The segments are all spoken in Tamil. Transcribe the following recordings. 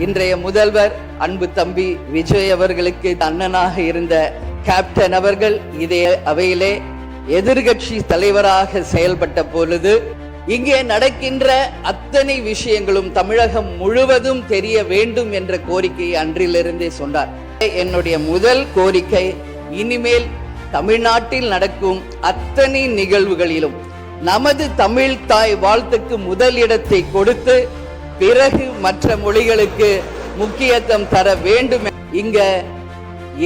இன்றைய முதல்வர் அன்பு தம்பி விஜய் அவர்களுக்கு அண்ணனாக இருந்த கேப்டன் அவர்கள் இதே அவையிலே எதிர்கட்சி தலைவராக செயல்பட்ட பொழுது இங்கே நடக்கின்ற அத்தனை விஷயங்களும் தமிழகம் முழுவதும் தெரிய வேண்டும் என்ற கோரிக்கையை அன்றிலிருந்தே சொன்னார். என்னுடைய முதல் கோரிக்கை, இனிமேல் தமிழ்நாட்டில் நடக்கும் அத்தனை நிகழ்வுகளிலும் நமது தமிழ் தாய் வாழ்த்துக்கு முதல் இடத்தை கொடுத்து பிறகு மற்ற மொழிகளுக்கு முக்கியத்துவம் தர வேண்டும். இங்க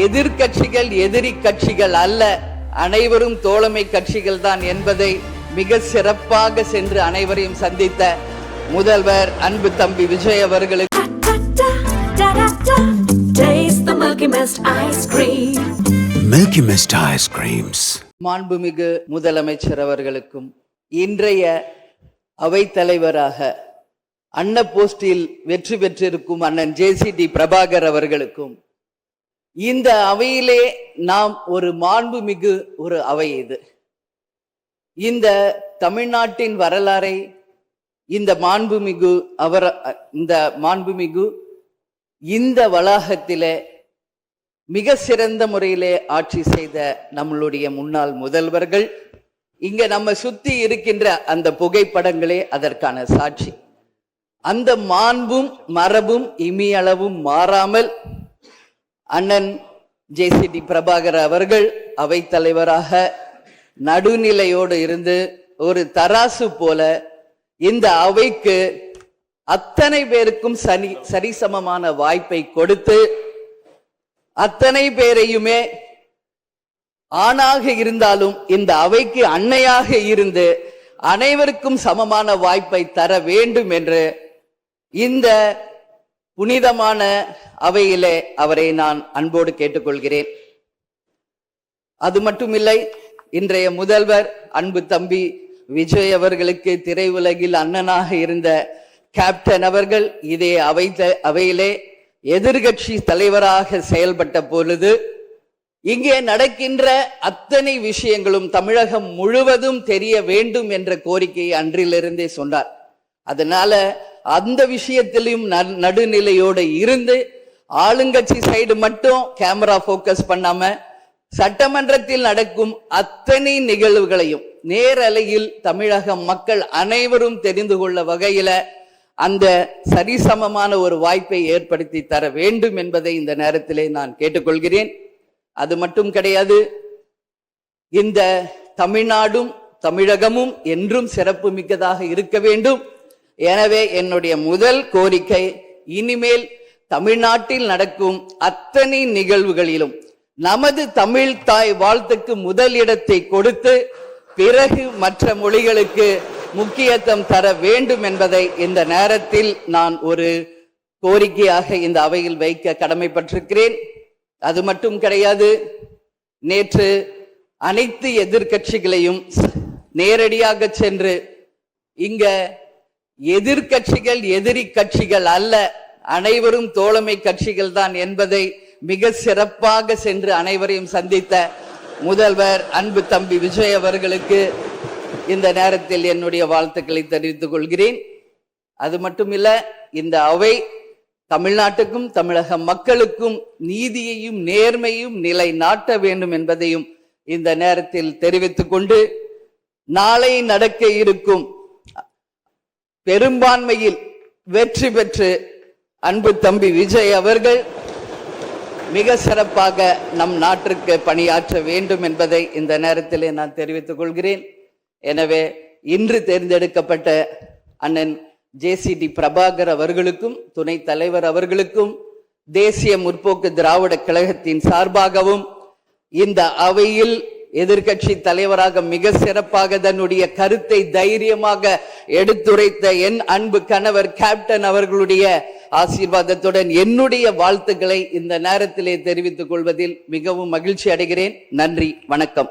எதிர்கட்சிகள் எதிரி கட்சிகள் அல்ல, அனைவரும் தோழமை கட்சிகள் தான் என்பதை மிக சிறப்பாக சென்று அனைவரையும் சந்தித்த முதல்வர் அன்பு தம்பி விஜய் அவர்களுக்கு மாண்புமிகு முதலமைச்சர் அவர்களுக்கும் இன்றைய அவைத்தலைவராக அன்ன போஸ்டில் வெற்றி பெற்றிருக்கும் அண்ணன் ஜேசிடி பிரபாகர் அவர்களுக்கும், இந்த அவையிலே நாம் ஒரு மாண்புமிகு ஒரு அவை இது. இந்த தமிழ்நாட்டின் வரலாறை இந்த மாண்புமிகு இந்த வளாகத்திலே மிக சிறந்த முறையிலே ஆட்சி செய்த நம்மளுடைய முன்னாள் முதல்வர்கள், இங்க நம்ம சுத்தி இருக்கின்ற அந்த புகைப்படங்களே அதற்கான சாட்சி. அந்த மாண்பும் மரபும் இமியளவும் மாறாமல் அண்ணன் ஜேசிடி பிரபாகர் அவர்கள் அவைத்தலைவராக நடுநிலையோடு இருந்து ஒரு தராசு போல இந்த அவைக்கு அத்தனை பேருக்கும் சரிசமமான வாய்ப்பை கொடுத்து, அத்தனை பேரையுமே ஆணாக இருந்தாலும் இந்த அவைக்கு அன்னையாக இருந்து அனைவருக்கும் சமமான வாய்ப்பை தர வேண்டும் என்று இந்த புனிதமான அவையிலே அவரை நான் அன்போடு கேட்டுக்கொள்கிறேன். அது மட்டுமில்லை, இன்றைய முதல்வர் அன்பு தம்பி விஜய் அவர்களுக்கு திரையுலகில் அண்ணனாக இருந்த கேப்டன் அவர்கள் இதே அவையிலே எதிர்கட்சி தலைவராக செயல்பட்ட பொழுது இங்கே நடக்கின்ற அத்தனை விஷயங்களும் தமிழகம் முழுவதும் தெரிய வேண்டும் என்ற கோரிக்கையை அன்றிலிருந்தே சொன்னார். அதனால அந்த விஷயத்திலும் நடுநிலையோடு இருந்து ஆளுங்கட்சி சைடு மட்டும் கேமரா போக்கஸ் பண்ணாம சட்டமன்றத்தில் நடக்கும் அத்தனை நிகழ்வுகளையும் நேரலையில் தமிழக மக்கள் அனைவரும் தெரிந்து கொள்ள வகையில அந்த சரிசமமான ஒரு வாய்ப்பை ஏற்படுத்தி தர வேண்டும் என்பதை இந்த நேரத்திலே நான் கேட்டுக்கொள்கிறேன். அது மட்டும் கிடையாது, இந்த தமிழ்நாடும் தமிழகமும் என்றும் சிறப்பு மிக்கதாக இருக்க வேண்டும். எனவே என்னுடைய முதல் கோரிக்கை, இனிமேல் தமிழ்நாட்டில் நடக்கும் அத்தனை நிகழ்வுகளிலும் நமது தமிழ் தாய் வாழ்த்துக்கு முதல் இடத்தை கொடுத்து பிறகு மற்ற மொழிகளுக்கு முக்கியத்துவம் தர வேண்டும் என்பதை இந்த நேரத்தில் நான் ஒரு கோரிக்கையாக இந்த அவையில் வைக்க கடமைப்பட்டிருக்கிறேன். அது மட்டும் கிடையாது, நேற்று அனைத்து எதிர்கட்சிகளையும் நேரடியாக சென்று இங்க எதிர்கட்சிகள் எதிரி கட்சிகள் அல்ல, அனைவரும் தோழமை கட்சிகள் தான் என்பதை மிக சிறப்பாக சென்று அனைவரையும் சந்தித்த முதல்வர் அன்பு தம்பி விஜய் அவர்களுக்கு இந்த நேரத்தில் என்னுடைய வாழ்த்துக்களை தெரிவித்துக் கொள்கிறேன். அது மட்டுமில்ல, இந்த அவை தமிழ்நாட்டுக்கும் தமிழக மக்களுக்கும் நீதியையும் நேர்மையும் நிலை நாட்ட வேண்டும் என்பதையும் இந்த நேரத்தில் தெரிவித்துக் கொண்டு, நாளை நடக்க இருக்கும் பெரும்பான்மையில் வெற்றி பெற்று அன்பு தம்பி விஜய் அவர்கள் மிக சிறப்பாக நம் நாட்டிற்கு பணியாற்ற வேண்டும் என்பதை இந்த நேரத்திலே நான் தெரிவித்துக் கொள்கிறேன். எனவே இன்று தேர்ந்தெடுக்கப்பட்ட அண்ணன் ஜேசிடி பிரபாகர் அவர்களுக்கும் துணைத் தலைவர் அவர்களுக்கும் தேசிய முற்போக்கு திராவிட கழகத்தின் சார்பாகவும் இந்த அவையில் எதிர்கட்சி தலைவராக மிக சிறப்பாக தன்னுடைய கருத்தை தைரியமாக எடுத்துரைத்த என் அன்பு கணவர் கேப்டன் அவர்களுடைய ஆசீர்வாதத்துடன் என்னுடைய வாழ்த்துக்களை இந்த நேரத்திலே தெரிவித்துக் கொள்வதில் மிகவும் மகிழ்ச்சி அடைகிறேன். நன்றி, வணக்கம்.